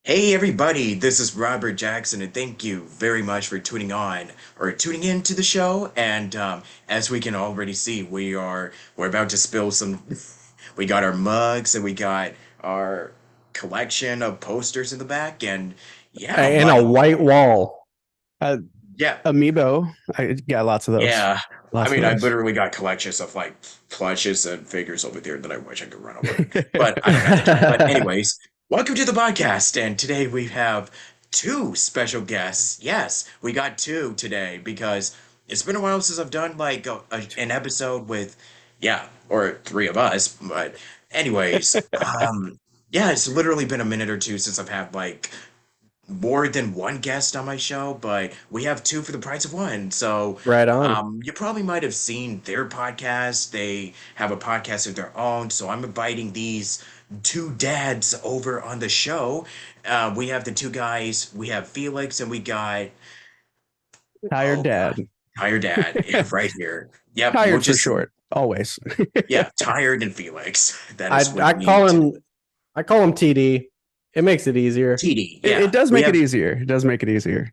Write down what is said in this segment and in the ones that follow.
Hey everybody, this is Robert Jackson, and thank you very much for tuning in to the show. And as we can already see, we're about to spill some. We got our mugs and we got our collection of posters in the back, and yeah, And a white wall. Uh, yeah, Amiibo. I got lots of those. yeah. I Lots of mean, I those. literally got collections of like plushes and figures over there that I wish I could run over, but I don't have the time. But anyways, welcome to the podcast, and today we have two special guests. Yes, we got two today because it's been a while since I've done like an episode with, yeah, or three of us. But anyways, yeah, it's literally been a minute or two since I've had like more than one guest on my show, but we have two for the price of one. So Right on. you probably might have seen their podcast. They have a podcast of their own. So I'm inviting these two dads over on the show. We have the two guys. We have Felix and we got, Tired oh God, dad. Tired Dad right here. Yep, we'll Tired for just, short. Always. yeah, Tired and Felix. That I is what I we call need to him I call him TD. It makes it easier. TD. It Yeah, does we make it have easier. It does make it easier.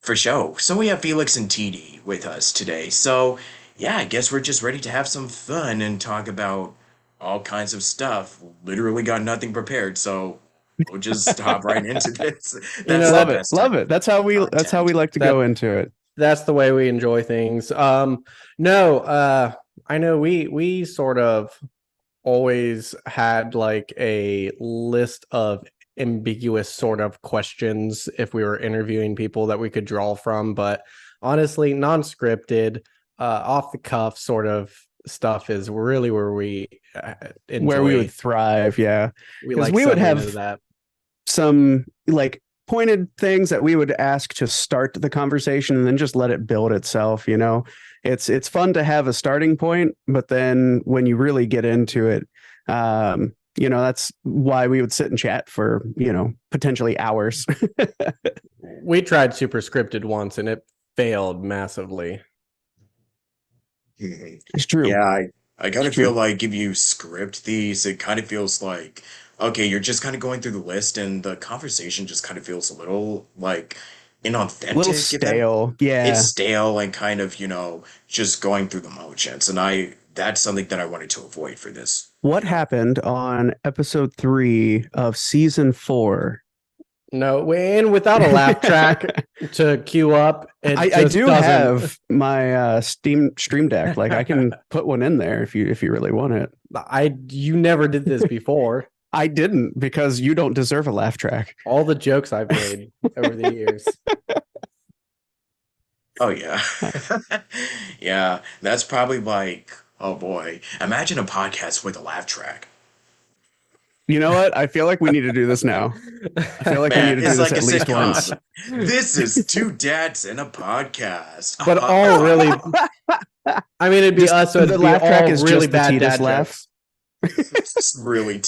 For sure. So we have Felix and TD with us today. So yeah, I guess we're just ready to have some fun and talk about all kinds of stuff. Literally got nothing prepared, so we'll just hop right into this. You That's know the Love that it. best type Love it. of That's how we content. like to go that into it. that's the way we enjoy things. No, I know we sort of always had like a list of ambiguous sort of questions if we were interviewing people that we could draw from, but honestly, non-scripted, off the cuff sort of stuff is really where we Where we would enjoy. thrive, yeah. We Because like we would settling into have that. some like pointed things that we would ask to start the conversation and then just let it build itself. It's fun to have a starting point, but then when you really get into it, that's why we would sit and chat for, potentially hours. We tried super scripted once and it failed massively. Mhm. It's true. Yeah, I kind It's of feel true. like if you script these, it kind of feels like, okay, you're just kind of going through the list and the conversation just kind of feels a little like A little inauthentic, if that stale. it's Yeah. stale and kind of, just going through the motions. And that's something that I wanted to avoid for this, What happened on episode 3 of season 4? No, and without a laugh track to queue up, it I just do doesn't. have my Steam Stream Deck. Like I can put one in there if you really want it. You never did this before. I didn't because you don't deserve a laugh track. All the jokes I've made over the years. Oh yeah. Yeah, that's probably like, oh boy, imagine a podcast with a laugh track. You know what? I feel like we need to do this now. I feel like we need Man, to do it's this like a at least once. sitcom. This is two dads in a podcast. But all really, I mean, it'd be Just us, so the it'd be laugh track all is really just the bad Titus dad laugh. jokes. It's really,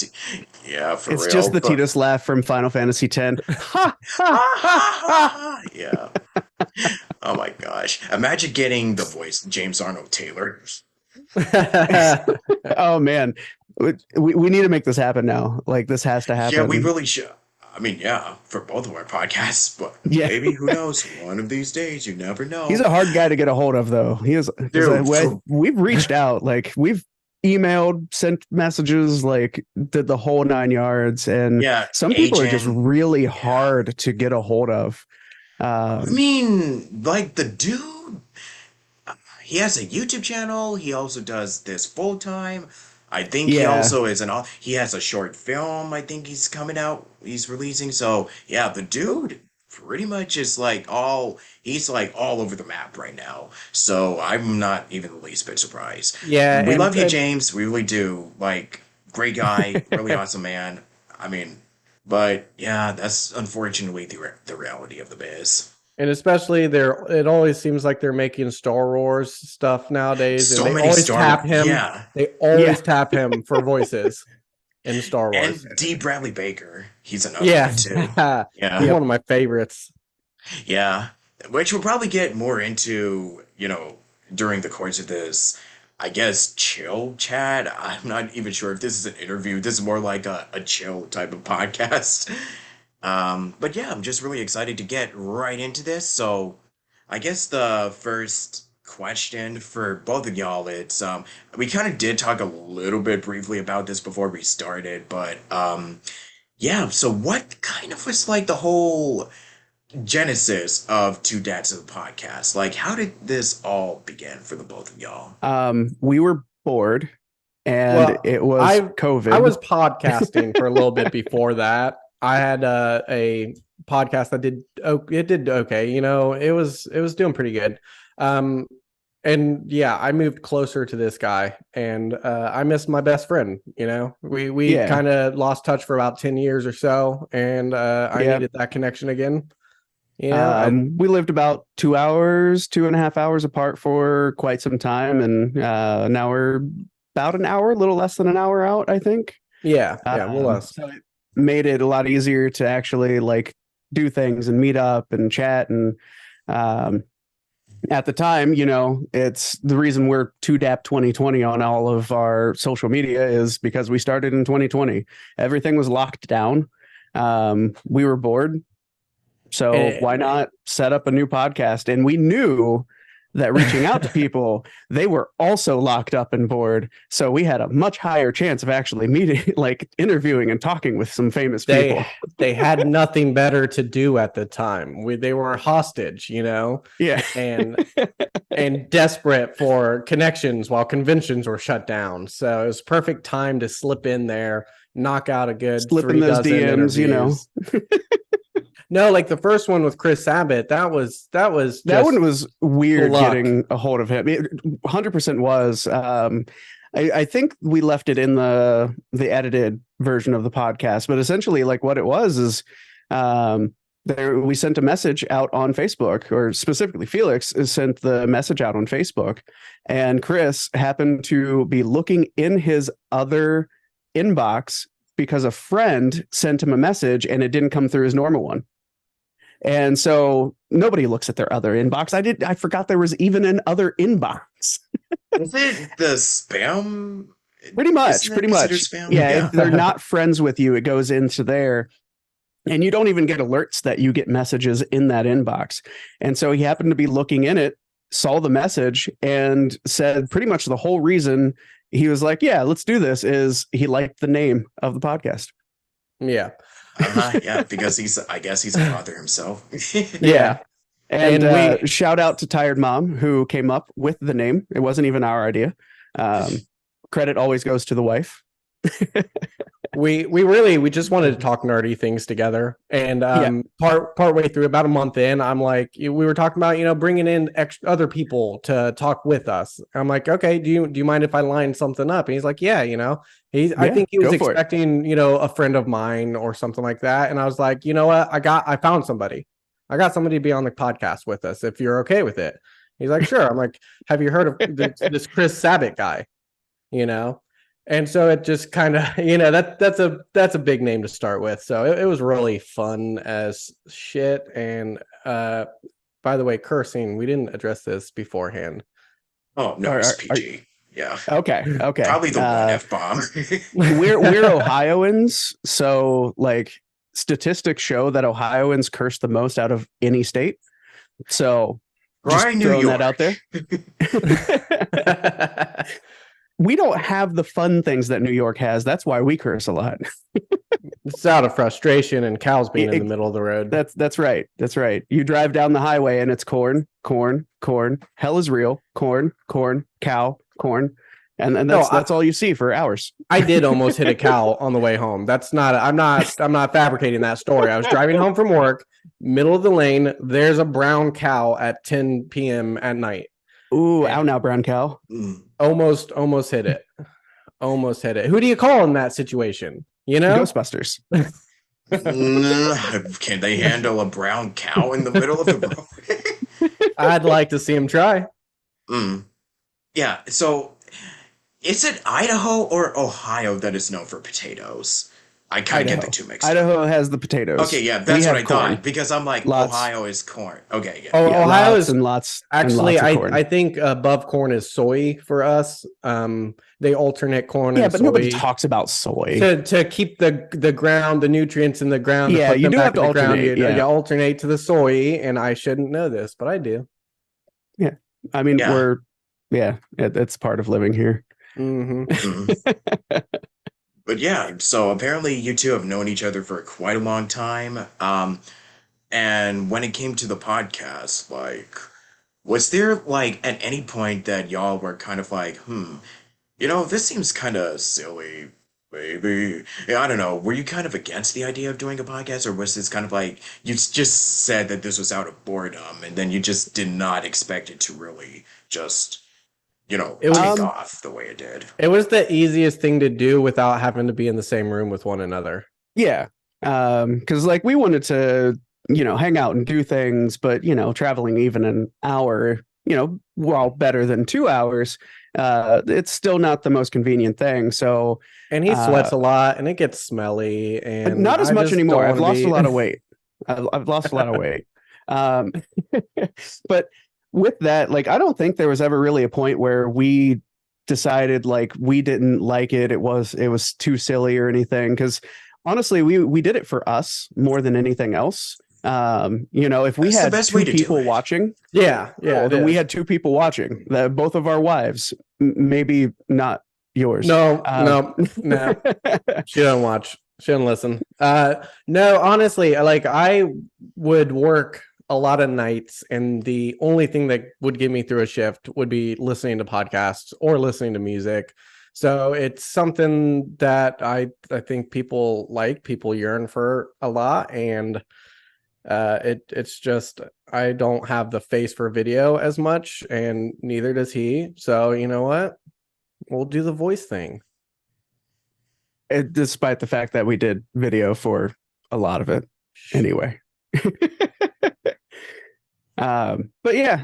yeah, for It's real. just the But Titus laugh from Final Fantasy X. Ha ha ha ha. yeah. Oh my gosh. Imagine getting the voice James Arnold Taylor. Oh man, we need to make this happen now. Like this has to Yeah, we happen. really should. I mean, yeah, for both of our podcasts, but Yeah, maybe who knows? One of these days, you never he's know. a hard guy to get a hold of, though. He is because Dude, for we've reached out, like we've emailed, sent messages, like did the whole 9 yards, and yeah, some people are just agent. really Yeah. hard to get a hold of. I mean, like the dude, he has a YouTube channel. He also does this full time. I think he Yeah, also is he has a short film I think he's coming out, he's releasing. So, yeah, the dude pretty much is he's like all over the map right now. So, I'm not even the least bit surprised. Yeah, We and love you, James. We really do. Like, great guy, really awesome man. I mean, but yeah, that's unfortunately the reality of the biz. especially it always seems like they're making Star Wars stuff nowadays, and So many Star Wars. Yeah. They yeah. always tap him for voices in Star Wars. And D. Bradley Baker. He's another one Yes, too. he's Yeah. Yep. one of my favorites. Yeah. Which we'll probably get more into, during the course of this, I guess, chill chat. I'm not even sure if this is an interview. This is more like a chill type of podcast. But yeah, I'm just really excited to get right into this. So I guess the first question for both of y'all, it's we kind of did talk a little bit briefly about this before we started, but yeah, so what kind of was like the whole genesis of Two Dads of the Podcast? Like how did this all begin for the both of y'all? We were bored, and Well, it was I COVID. I was podcasting for a little bit before that. I had a podcast that did okay. You know, it was doing pretty good. Um, and yeah, I moved closer to this guy, and I missed my best friend. You know, we Yeah. kind of lost touch for about 10 years or so, and I Yeah. needed that connection again. You know, We lived about 2 hours, 2.5 hours apart for quite some time, and now we're about an hour, a little less than an hour out, I think. yeah, well, So it made it a lot easier to actually like do things and meet up and chat. And um, at the time, you know, it's the reason we're 2DAP 2020 on all of our social media is because we started in 2020. Everything was locked down. We were bored. So And- why not set up a new podcast? And we knew that reaching out to people, they were also locked up and bored. So we had a much higher chance of actually meeting, like interviewing and talking with some famous people. they had nothing better to do at the time. They were hostage, you know, Yeah. and desperate for connections while conventions were shut down. So it was perfect time to slip in there, knock out a good Slip in 3 those dozen DMs, you know. interviews. No, like the first one with Chris Sabat, that was That just one was weird luck. getting a hold of him. It 100% was. I think we left it in the edited version of the podcast, but essentially, like what it was is, we sent a message out on Facebook, or specifically Felix sent the message out on Facebook, and Chris happened to be looking in his other inbox because a friend sent him a message and it didn't come through his normal one. And so nobody looks at their other inbox. I forgot there was even an other inbox. Is it the spam? Pretty much. Isn't it considered spam? Yeah, if they're not friends with you, it goes into there. And you don't even get alerts that you get messages in that inbox. And so he happened to be looking in it, saw the message, and said pretty much the whole reason he was like, yeah, let's do this, is he liked the name of the podcast. yeah. Yeah, because I guess he's a father himself. Yeah. And shout out to Tired Mom, who came up with the name. It wasn't even our idea. Credit always goes to the wife. We just wanted to talk nerdy things together, and part way through, about a month in, I'm like, we were talking about, you know, bringing in other people to talk with us. I'm like, okay, do you mind if I line something up? And he's like, yeah, you know, I think he was expecting, you know, a friend of mine or something like that, and I was like, you know what, I found somebody. I got somebody to be on the podcast with us if you're okay with it. He's like, sure. I'm like, have you heard of this Chris Sabat guy? You know. And so it just kind of, you know, that's a big name to start with. So it was really fun as shit. And by the way, cursing, we didn't address this beforehand. Oh no, it's PG. Yeah. Okay. Probably the one F-bomb. we're Ohioans, so like statistics show that Ohioans curse the most out of any state. So just throwing that out there. We don't have the fun things that New York has. That's why we curse a lot. It's out of frustration and cows being in the middle of the road. That's right. That's right. You drive down the highway and it's corn, corn, corn. Hell is real. Corn, corn, cow, corn. And that's all you see for hours. I did almost hit a cow on the way home. I'm not fabricating that story. I was driving home from work, middle of the lane. There's a brown cow at 10 p.m. at night. Ooh, out now, brown cow. Almost hit it. Almost hit it. Who do you call in that situation? You know, Ghostbusters. Can they handle a brown cow in the middle of the road? I'd like to see him try. Yeah. So, is it Idaho or Ohio that is known for potatoes? I kind of get Idaho. the two mixed up. Idaho has the potatoes. Okay, yeah, We that's what have I corn. thought because I'm like Lots. Ohio is corn. Okay, yeah. Oh, Yeah, Ohio lots is and lots actually, and lots of corn. I think above corn is soy for us. They alternate corn Yeah, and but soy nobody talks about soy. to keep the ground, the nutrients in the ground. Yeah, to put you them do back have to in the ground. alternate, You yeah. alternate to the soy, and I shouldn't know this, but I do. Yeah, I mean Yeah. it's part of living here. Hmm. Mhm. But yeah, so apparently you two have known each other for quite a long time. And when it came to the podcast, like, was there like at any point that y'all were kind of like, this seems kind of silly, maybe. Yeah, I don't know. Were you kind of against the idea of doing a podcast, or was this kind of like you just said that this was out of boredom, and then you just did not expect it to really just, It was- take off the way it did? It was the easiest thing to do without having to be in the same room with one another. Yeah. Because like we wanted to, hang out and do things, but traveling even an hour, while better than 2 hours, it's still not the most convenient thing. So And he sweats a lot, and it gets smelly, and not as I much just anymore. don't I've wanna lost be- a lot of weight. I've lost a lot of weight. But with that, like, I don't think there was ever really a point where we decided like we didn't like it. It was too silly or anything. Because honestly, we did it for us more than anything else. If we That's the had best two way to do people it. watching, Yeah, well, it then we is. had two people watching. That both of our wives, maybe not yours. No, Um, no. She don't watch. She don't listen. No, honestly, like I would work a lot of nights, and the only thing that would get me through a shift would be listening to podcasts or listening to music. So it's something that I think people like, people yearn for a lot, and it's just I don't have the face for video as much, and neither does he. So you know what? We'll do the voice thing. Despite the fact that we did video for a lot of it anyway. But yeah,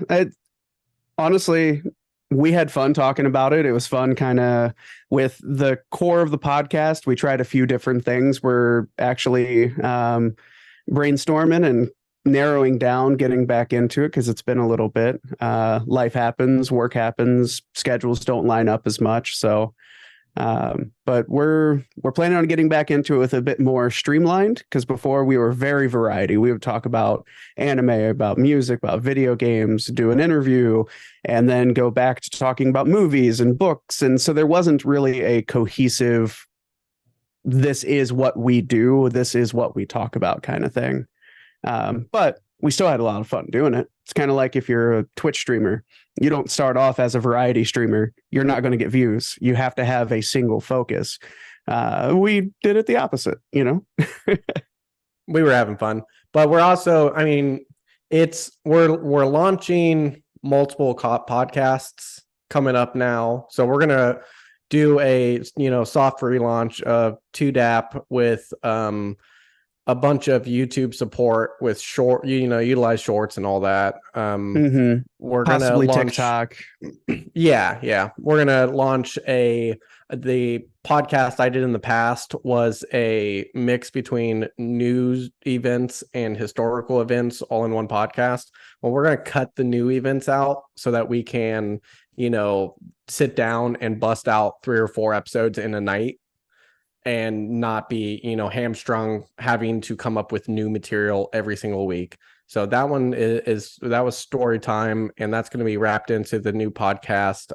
honestly, we had fun talking about it. It was fun kind of with the core of the podcast. We tried a few different things. We're actually brainstorming and narrowing down, getting back into it because it's been a little bit. Life happens, work happens, schedules don't line up as much. So but we're planning on getting back into it with a bit more streamlined, because before we were very variety. We would talk about anime, about music, about video games, do an interview, and then go back to talking about movies and books. And so there wasn't really a cohesive, this is what we do, this is what we talk about kind of thing. But we still had a lot of fun doing it. It's kind of like if you're a Twitch streamer, you don't start off as a variety streamer. You're not going to get views. You have to have a single focus. We did it the opposite, We were having fun, but we're also, I mean, we're launching multiple podcasts coming up now. So we're going to do a, soft relaunch of 2DAP with, a bunch of YouTube support with utilize shorts and all that. We're Possibly gonna launch TikTok. Yeah. We're gonna launch the podcast I did in the past was a mix between news events and historical events all in one podcast. Well, we're gonna cut the new events out so that we can, sit down and bust out 3 or 4 episodes in a night, and not be, hamstrung having to come up with new material every single week. So that one that was story time, and that's going to be wrapped into the new podcast.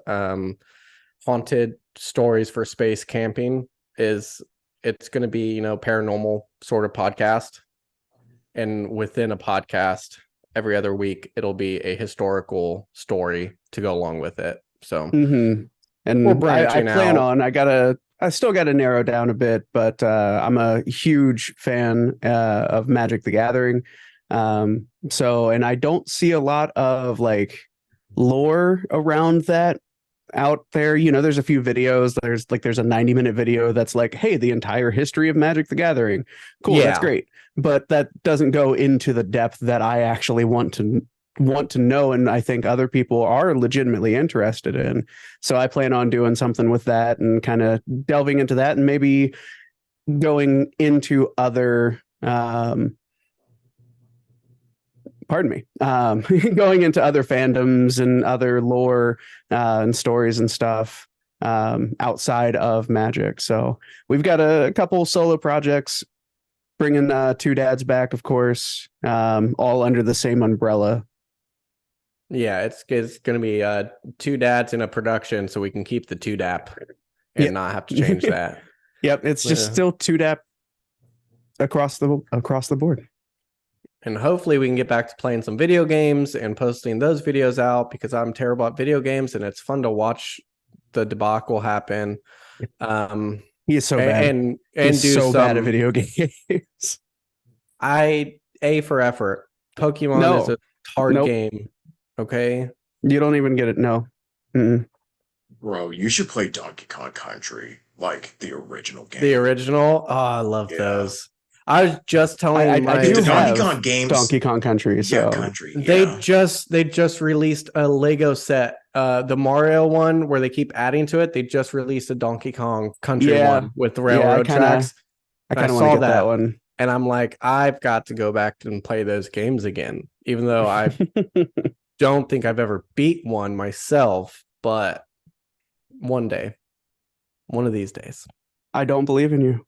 Haunted Stories for Space Camping it's going to be, paranormal sort of podcast. And within a podcast every other week, it'll be a historical story to go along with it. So And we're I branching plan out. on, I still got to narrow down a bit, but I'm a huge fan of Magic the Gathering. And I don't see a lot of like lore around that out there. There's a few videos. There's a 90-minute video that's like, hey, the entire history of Magic the Gathering. Cool, that's Yeah. great. But that doesn't go into the depth that I actually want to know, and I think other people are legitimately interested in. So I plan on doing something with that and kind of delving into that, and maybe going into other pardon me, going into other fandoms and other lore and stories and stuff outside of Magic. So we've got a couple solo projects, bringing Two Dads back, of course, all under the same umbrella. Yeah, it's going to be Two Dads in a production, so we can keep the Two Dap and not have to change that. Yep, it's just still Two Dap across the board. And hopefully we can get back to playing some video games and posting those videos out, because I'm terrible at video games and it's fun to watch the debacle happen. He is so bad. And He's do so bad at video games. A for effort. Pokemon is a hard game. Okay. You don't even get it. No. Mm-mm. Bro, you should play Donkey Kong Country, like the original game. The original? Oh, I love those. I was just telling the Donkey Kong games, Donkey Kong Country. So Country. They just released a Lego set, the Mario one where they keep adding to it. They just released a Donkey Kong Country one with the railroad tracks. I kind of want to get that one. And I'm like, I've got to go back and play those games again, even though I don't think I've ever beat one myself. But one day, one of these days. I don't believe in you.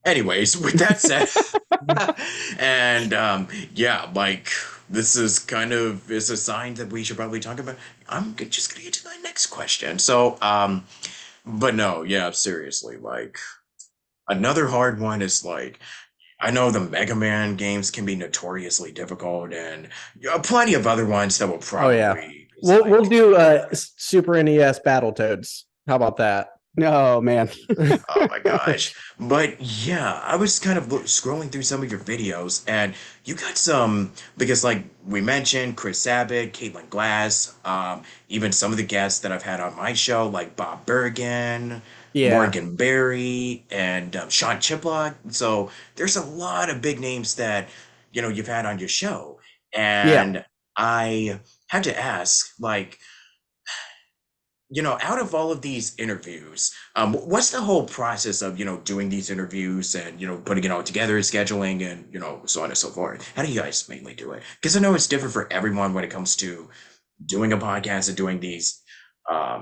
Anyways, with that said, and like this is a sign that we should probably talk about. I'm just gonna get to my next question. So, but no, yeah, seriously, like another hard one is like, I know the Mega Man games can be notoriously difficult, and plenty of other ones that will probably. We'll do Super NES Battletoads. How about that? No, man. Oh my gosh. But yeah, I was kind of scrolling through some of your videos, and you got some, because like we mentioned, Chris Sabat, Caitlin Glass, even some of the guests that I've had on my show, like Bob Bergen, Morgan Berry, and Sean Chiplock. So there's a lot of big names that, you've had on your show. And I had to ask, like, out of all of these interviews, what's the whole process of, doing these interviews and, putting it all together, scheduling, and, so on and so forth? How do you guys mainly do it? Because I know it's different for everyone when it comes to doing a podcast and doing these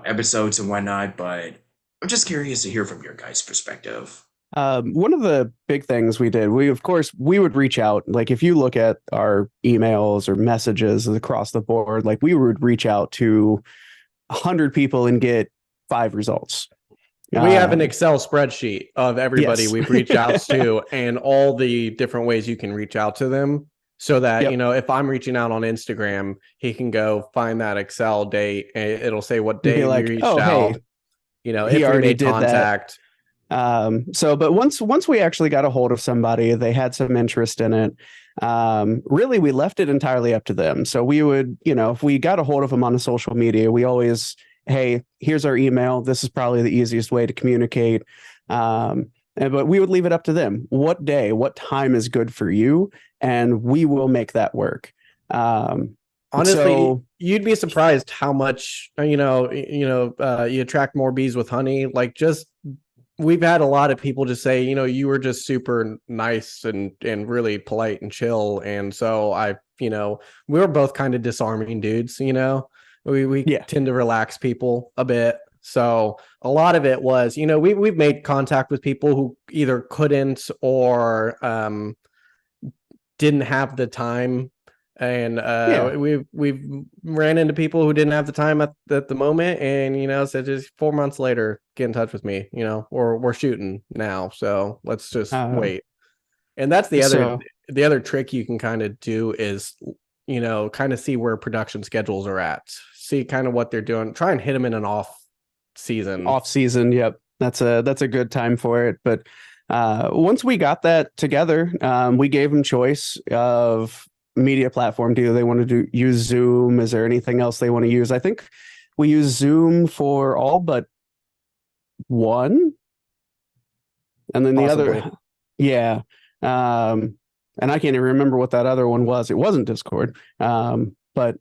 episodes and whatnot, but I'm just curious to hear from your guys' perspective. One of the big things we did, we would reach out. Like if you look at our emails or messages across the board, like we would reach out to 100 people and get 5 results. We have an Excel spreadsheet of everybody we've reached out to and all the different ways you can reach out to them, so that, if I'm reaching out on Instagram, he can go find that Excel date and it'll say what day we reached out. Hey, if he already did contact. But once we actually got a hold of somebody, they had some interest in it. Really, we left it entirely up to them. So we would, if we got a hold of them on a social media, we always, hey, here's our email. This is probably the easiest way to communicate. But we would leave it up to them. What day, what time is good for you? And we will make that work. Honestly, you'd be surprised how much, you attract more bees with honey. Like we've had a lot of people just say, you were just super nice and really polite and chill. And so we were both kind of disarming dudes, we tend to relax people a bit. So a lot of it was, we've made contact with people who either couldn't or didn't have the time. And we've ran into people who didn't have the time at the moment, and said just 4 months later, get in touch with me, or we're shooting now, so let's just wait. And that's the other trick you can kind of do is kind of see where production schedules are at, see kind of what they're doing, try and hit them in an off season. Yep, that's a good time for it. But once we got that together, we gave them choice of media platform. Do they want to use Zoom? Is there anything else they want to use? I think we use Zoom for all but one, and then Possibly. the other, and I can't even remember what that other one was. It wasn't Discord, but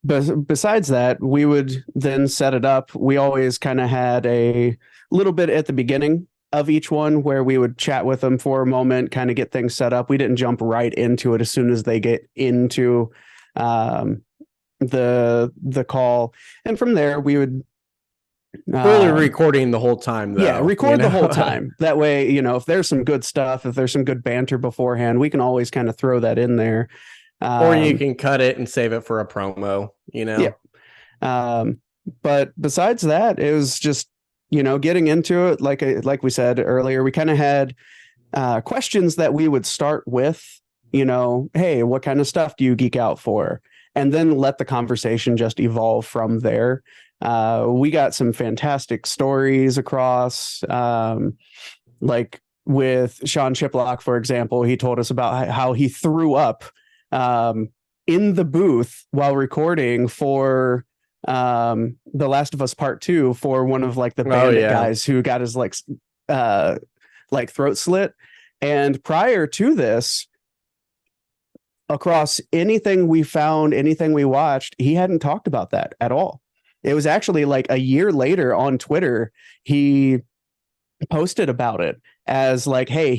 besides that, we would then set it up. We always kind of had a little bit at the beginning of each one where we would chat with them for a moment, kind of get things set up. We didn't jump right into it as soon as they get into the call, and from there we would really recording the whole time, though. Yeah, record the whole time. That way, if there's some good stuff, if there's some good banter beforehand, we can always kind of throw that in there. Or you can cut it and save it for a promo, Yeah. But besides that, it was just, getting into it. Like we said earlier, we kind of had questions that we would start with, hey, what kind of stuff do you geek out for? And then let the conversation just evolve from there. We got some fantastic stories across, like with Sean Chiplock, for example. He told us about how he threw up in the booth while recording for The Last of Us Part 2 for one of like the bandit guys who got his like throat slit. And prior to this, across anything we found, anything we watched, he hadn't talked about that at all. It was actually like a year later on Twitter, he posted about it as like, hey,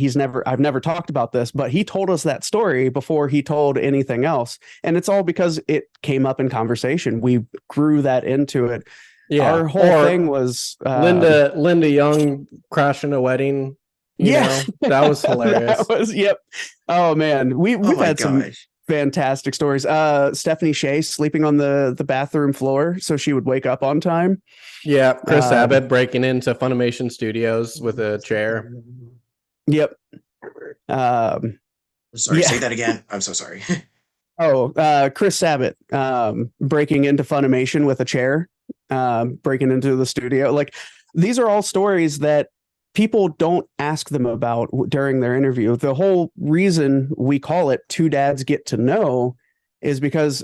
I've never talked about this, but he told us that story before he told anything else. And it's all because it came up in conversation. We grew that into it. Yeah. Our whole thing was Linda Young crashing a wedding. That was hilarious. Yep. Oh man. We've had some fantastic stories. Stephanie Shea sleeping on the bathroom floor so she would wake up on time. Yeah, Chris Abbott breaking into Funimation Studios with a chair. Yep. Sorry, say that again. I'm so sorry. Chris Abbott breaking into Funimation with a chair, breaking into the studio. Like, these are all stories that people don't ask them about during their interview. The whole reason we call it Two Dads Get to Know is because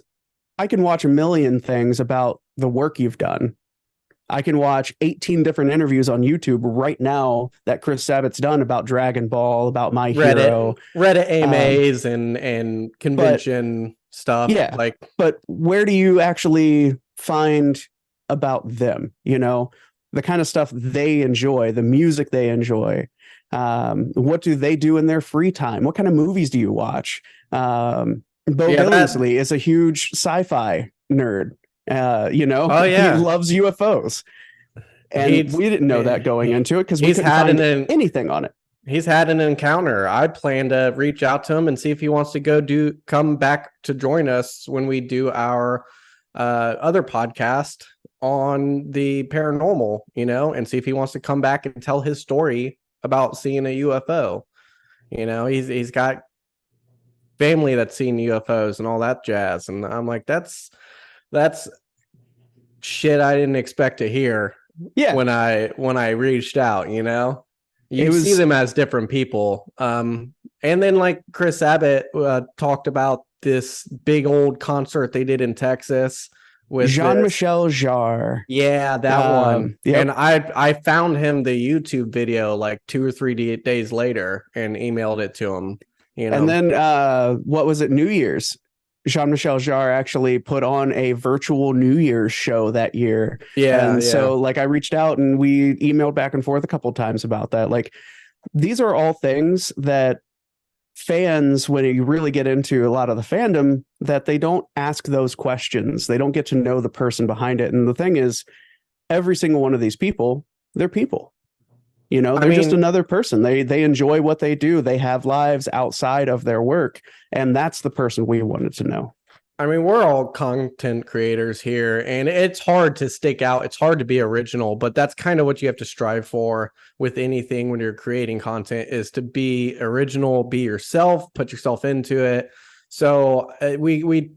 I can watch a million things about the work you've done. I can watch 18 different interviews on YouTube right now that Chris Abbott's done about Dragon Ball, about My Hero. Reddit AMAs and convention stuff. Yeah, but where do you actually find about them? The kind of stuff they enjoy, the music they enjoy. What do they do in their free time? What kind of movies do you watch? Bo Billingsley is a huge sci-fi nerd. He loves UFOs. And we didn't know that going into it because we couldn't find anything on it. He's had an encounter. I plan to reach out to him and see if he wants to come back to join us when we do our other podcast on the paranormal, and see if he wants to come back and tell his story about seeing a UFO. He's got family that's seen UFOs and all that jazz. And I'm like, that's shit I didn't expect to hear. Yeah. When I reached out, you see them as different people. And then like Chris Abbott talked about this big old concert they did in Texas with Jean-Michel Jarre. Yeah, that one. Yep. And I found him the YouTube video like 2 or 3 days later and emailed it to him. And then what was it? New Year's. Jean-Michel Jarre actually put on a virtual New Year's show that year. Yeah. And so like I reached out and we emailed back and forth a couple of times about that. Like, these are all things that fans, when you really get into a lot of the fandom, that they don't ask those questions. They don't get to know the person behind it. And the thing is, every single one of these people, they're people. They're just another person. They enjoy what they do. They have lives outside of their work. And that's the person we wanted to know. I mean, we're all content creators here, and it's hard to stick out. It's hard to be original, but that's kind of what you have to strive for with anything when you're creating content, is to be original, be yourself, put yourself into it. So we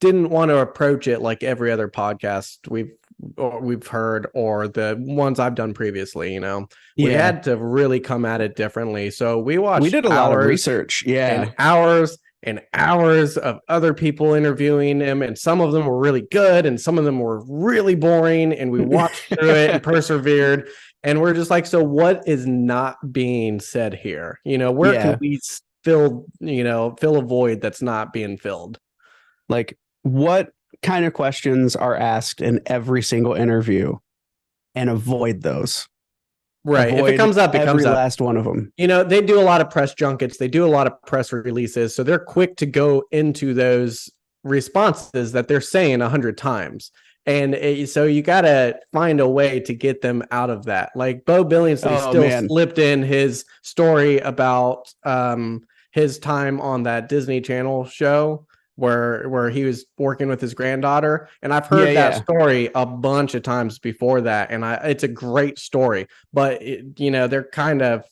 didn't want to approach it like every other podcast we've heard, or the ones I've done previously. We had to really come at it differently. So we did a lot of research, and hours of other people interviewing him, and some of them were really good and some of them were really boring, and we watched through it and persevered, and we're just like, so what is not being said here? Where can we fill a void that's not being filled? Like, what kind of questions are asked in every single interview, and avoid those. Right. If Avoid it comes up, it comes every up. last one of them. You know, they do a lot of press junkets, they do a lot of press releases, so they're quick to go into those responses that they're saying 100 times. And so you got to find a way to get them out of that. Like Bo Billingsley still slipped in his story about his time on that Disney Channel show where he was working with his granddaughter. And I've heard that story a bunch of times before that. And it's a great story, but they're kind of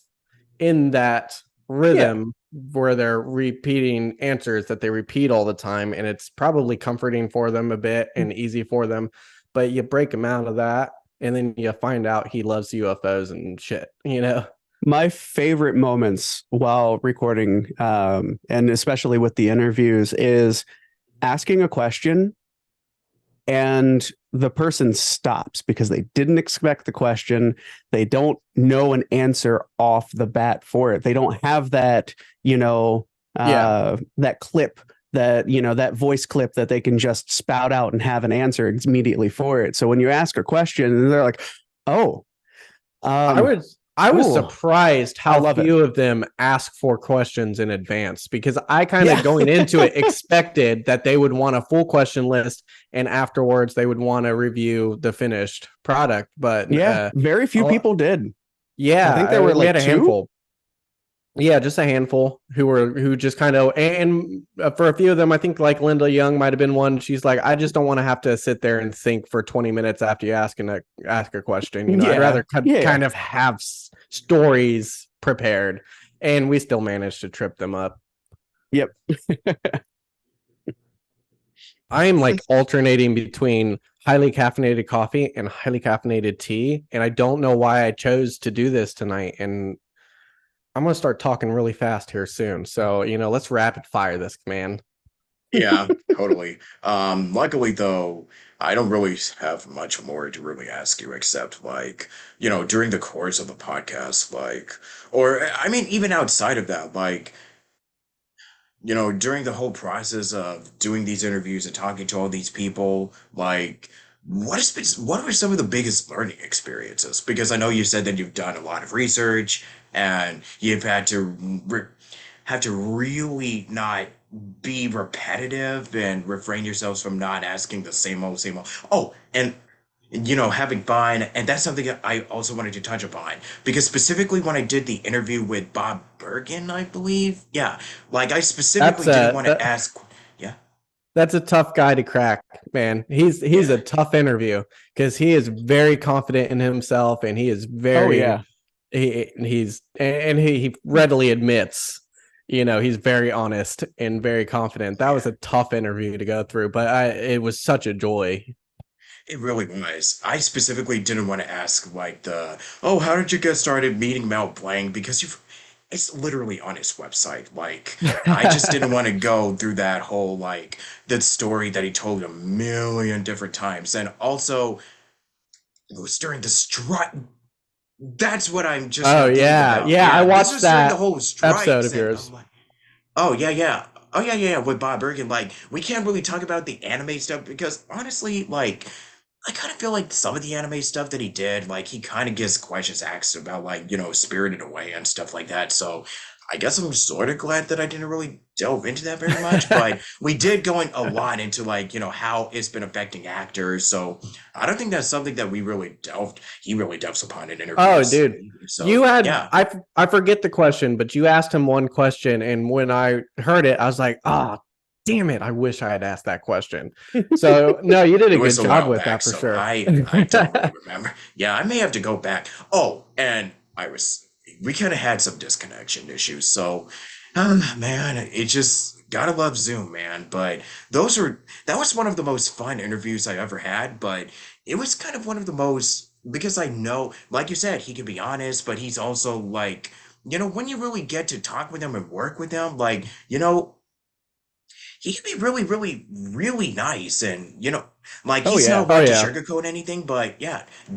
in that rhythm where they're repeating answers that they repeat all the time, and it's probably comforting for them a bit and easy for them, but you break them out of that and then you find out he loves UFOs and shit. My favorite moments while recording, and especially with the interviews, is asking a question and the person stops because they didn't expect the question. They don't know an answer off the bat for it. They don't have that, that clip, that voice clip that they can just spout out and have an answer immediately for it. So when you ask a question, they're like, oh, I was surprised how few of them ask for questions in advance, because I kind of going into it expected that they would want a full question list and afterwards they would want to review the finished product. But very few people did. Yeah, I think there were like a handful. Yeah, just a handful who just kind of, and for a few of them, I think like Linda Young might have been one. She's like, I just don't want to have to sit there and think for 20 minutes after you ask a question. I'd rather kind of have stories prepared, and we still managed to trip them up. Yep. I am like alternating between highly caffeinated coffee and highly caffeinated tea, and I don't know why I chose to do this tonight. And I'm going to start talking really fast here soon. So, let's rapid fire this, man. Yeah, totally. Luckily, though, I don't really have much more to really ask you except, during the course of the podcast, even outside of that, during the whole process of doing these interviews and talking to all these people, what were some of the biggest learning experiences? Because I know you said that you've done a lot of research and you've had to really not be repetitive and refrain yourselves from not asking the same old. Oh, and having fun, and that's something that I also wanted to touch upon, because specifically when I did the interview with Bob Bergen, I believe, I specifically didn't want to ask. That's a tough guy to crack, man. He's a tough interview because he is very confident in himself, and he is very he readily admits, he's very honest and very confident. That was a tough interview to go through, but it was such a joy. It really was. I specifically didn't want to ask how did you get started meeting Mel Blanc, because it's literally on his website. I just didn't want to go through that whole the story that he told a million different times, and also it was during the strike. That's what I'm just. Oh yeah, I watched that the whole episode of yours. Oh yeah, with Bob Bergen. We can't really talk about the anime stuff because honestly, I kind of feel like some of the anime stuff that he did, he kind of gets questions asked about, Spirited Away and stuff like that. So I guess I'm sort of glad that I didn't really delve into that very much. But we did go in a lot into, how it's been affecting actors. So I don't think that's something that he really delves upon in interviews. Oh, dude. So, you had, I forget the question, but you asked him one question. And when I heard it, I was like, damn it, I wish I had asked that question. So, no, you did a good job with that for sure. I don't really remember. Yeah, I may have to go back. Oh, and we kind of had some disconnection issues. So, man, it just gotta love Zoom, man. But that was one of the most fun interviews I ever had. But it was kind of one of the most, because I know, like you said, he can be honest, but he's also when you really get to talk with him and work with him, he can be really, really, really nice, and he's not one to sugarcoat anything, but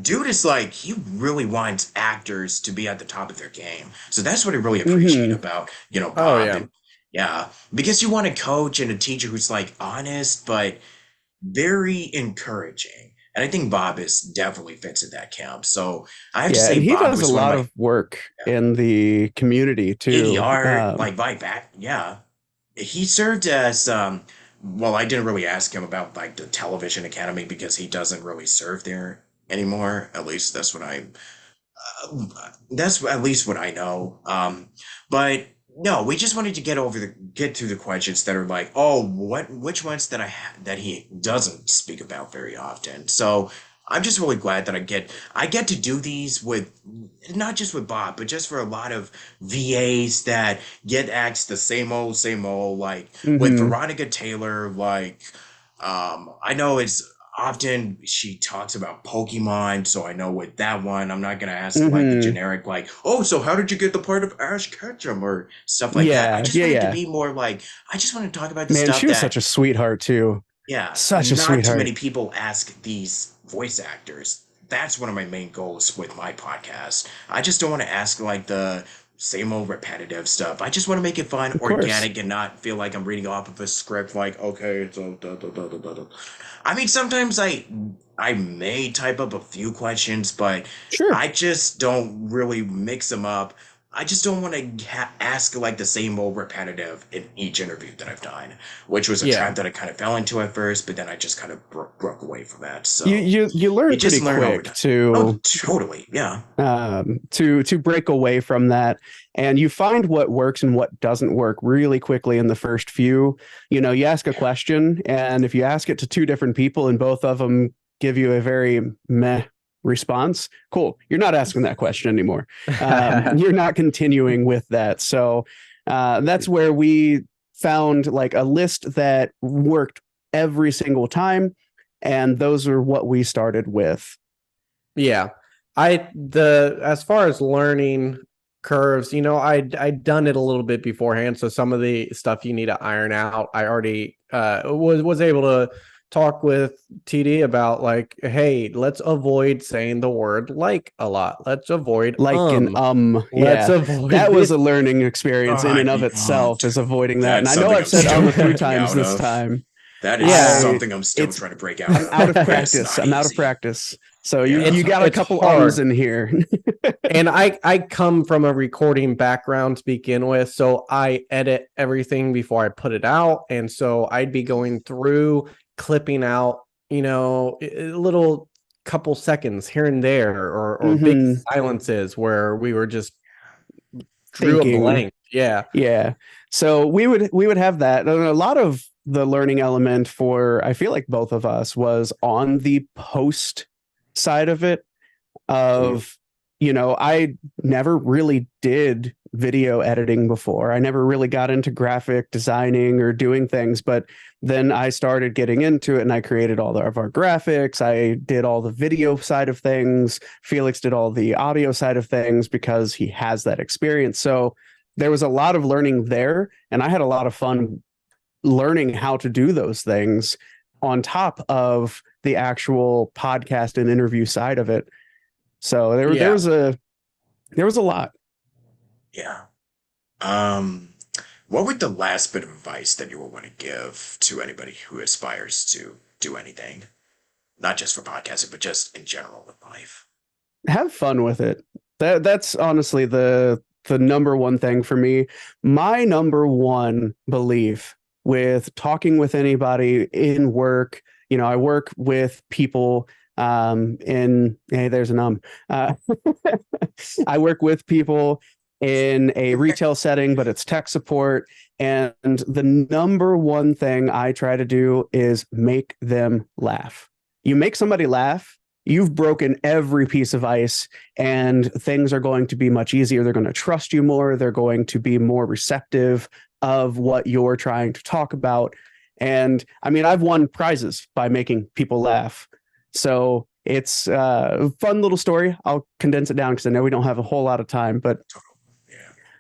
dude is he really wants actors to be at the top of their game. So that's what I really appreciate about Bob. And, because you want a coach and a teacher who's honest, but very encouraging. And I think Bob is definitely fits in that camp. So I have to Yeah, and say he Bob does a was one of lot my of work in the community too. ADR, like back, yeah. He served as well, I didn't really ask him about like the television academy because he doesn't really serve there anymore. At least that's at least what I know. But no, we just wanted to get through the questions that are like, oh, which ones that he doesn't speak about very often. So I'm just really glad that I get to do these with not just with Bob, but just for a lot of VAs that get asked the same old, like with hmm Veronica Taylor, like I know it's often she talks about Pokemon, so I know with that one, I'm not gonna ask like the hmm generic, like, oh, so how did you get the part of Ash Ketchum or stuff like that. I Yeah, just yeah, wanted to yeah. be more like, I just want to talk about the Man, stuff she was such that, a sweetheart too. yeah, Such a not too sweetheart. many people ask these voice actors. That's one of my main goals with my podcast. I just don't want to ask like the same old repetitive stuff. I just want to make it fun, Of course. organic, and not feel like I'm reading off of a script like, okay, so da, da, da, da, da, da. I mean, sometimes I may type up a few questions, but Sure. I just don't really mix them up. I just don't want to ask like the same old repetitive in each interview that I've done, which was a Yeah. trap that I kind of fell into at first, but then I just kind of broke away from that. You So you you learn just pretty learn over quick time. Oh, to totally. Yeah. to break away from that, and you find what works and what doesn't work really quickly in the first few. You ask a Yeah. question, and if you ask it to two different people and both of them give you a very meh response, cool, you're not asking that question anymore. You're not continuing with that. So that's where we found like a list that worked every single time, and those are what we started with. Yeah. As far as learning curves, I'd done it a little bit beforehand. So some of the stuff you need to iron out, I already was able to talk with TD about like, hey, let's avoid saying the word like a lot. Let's avoid Like an let's yeah, avoid that was this. a learning experience in and of Oh, itself, is avoiding that. And that's I know something I've I'm said still a few working times out this of. time. That is Yeah. something I'm still It's trying to break out I'm out of of. It's practice. not I'm out of easy. practice. So Yeah. you got a It's couple hard. in here. And I come from a recording background to begin with, so I edit everything before I put it out, and so I'd be going through clipping out, a little couple seconds here and there, or big Mhm. silences where we were just drew a Thinking. blank. Yeah. Yeah. So we would have that. And a lot of the learning element for, I feel like, both of us was on the post side of it. Of I never really did video editing before. I never really got into graphic designing or doing things, but then I started getting into it, and I created all of our graphics. I did all the video side of things. Felix did all the audio side of things because he has that experience. So there was a lot of learning there, and I had a lot of fun learning how to do those things on top of the actual podcast and interview side of it. So there was a lot. Yeah. What would the last bit of advice that you would want to give to anybody who aspires to do anything? Not just for podcasting, but just in general in life. Have fun with it. That's honestly the number one thing for me. My number one belief with talking with anybody in work, I work with people in hey, there's an I work with people in a retail setting, but it's tech support. And the number one thing I try to do is make them laugh. You make somebody laugh, you've broken every piece of ice, and things are going to be much easier. They're going to trust you more. They're going to be more receptive of what you're trying to talk about. And I mean, I've won prizes by making people laugh. So it's a fun little story. I'll condense it down because I know we don't have a whole lot of time, but Yeah.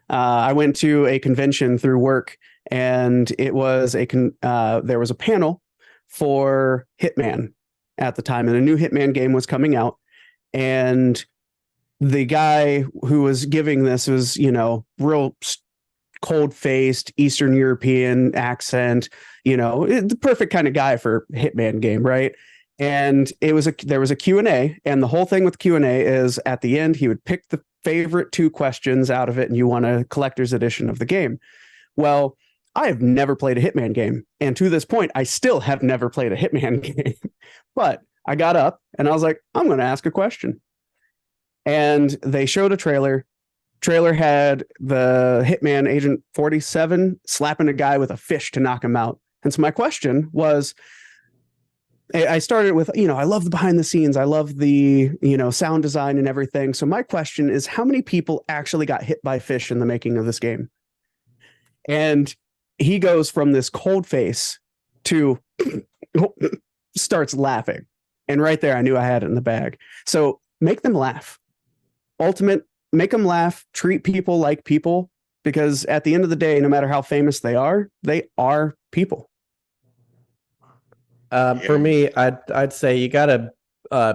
I went to a convention through work, and it was there was a panel for Hitman at the time, and a new Hitman game was coming out. And the guy who was giving this was, real cold faced Eastern European accent, the perfect kind of guy for Hitman game, right? And there was a Q&A, and the whole thing with Q&A is at the end he would pick the favorite 2 questions out of it, and you won a collector's edition of the game. Well, I have never played a Hitman game, and to this point I still have never played a Hitman game. But I got up and I was like, I'm going to ask a question. And they showed a trailer. Trailer had the Hitman Agent 47 slapping a guy with a fish to knock him out. And so my question was, I started with, I love the behind the scenes. I love the, sound design and everything. So my question is, how many people actually got hit by fish in the making of this game? And he goes from this cold face to starts laughing. And right there, I knew I had it in the bag. So make them laugh. Make them laugh, treat people like people, because at the end of the day, no matter how famous they are people. For me, I'd say you gotta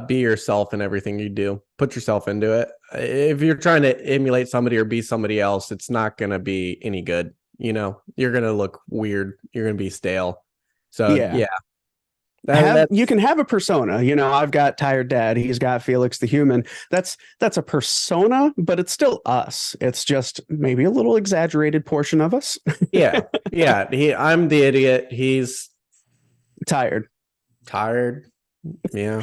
be yourself in everything you do. Put yourself into it. If you're trying to emulate somebody or be somebody else, it's not gonna be any good. You're gonna look weird. You're gonna be stale. So yeah. You can have a persona. I've got Tired Dad. He's got Felix the Human. That's a persona, but it's still us. It's just maybe a little exaggerated portion of us. Yeah. I'm the idiot. He's tired. Yeah.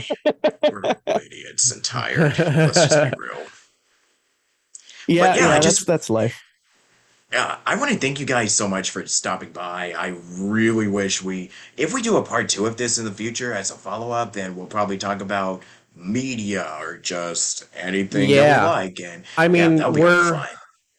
We're idiots and tired. Let's just be real. Yeah, that's life. Yeah, I want to thank you guys so much for stopping by. I really wish if we do a part 2 of this in the future as a follow-up, then we'll probably talk about media or just anything that we like. And I mean, that'll be fun.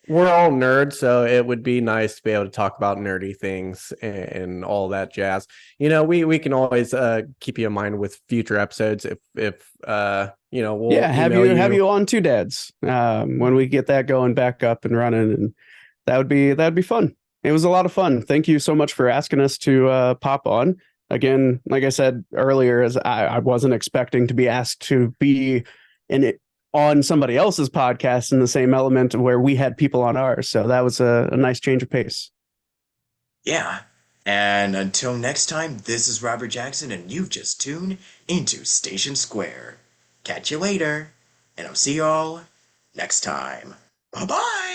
We're all nerds, so it would be nice to be able to talk about nerdy things and all that jazz. We can always keep you in mind with future episodes if we'll have you on 2 Dads when we get that going back up and running, and that'd be fun. It was a lot of fun. Thank you so much for asking us to pop on. Again, like I said earlier, as I wasn't expecting to be asked to be on somebody else's podcast in the same element where we had people on ours. So that was a nice change of pace. Yeah. And until next time, this is Robert Jackson, and you've just tuned into Station Square. Catch you later, and I'll see y'all next time. Bye-bye!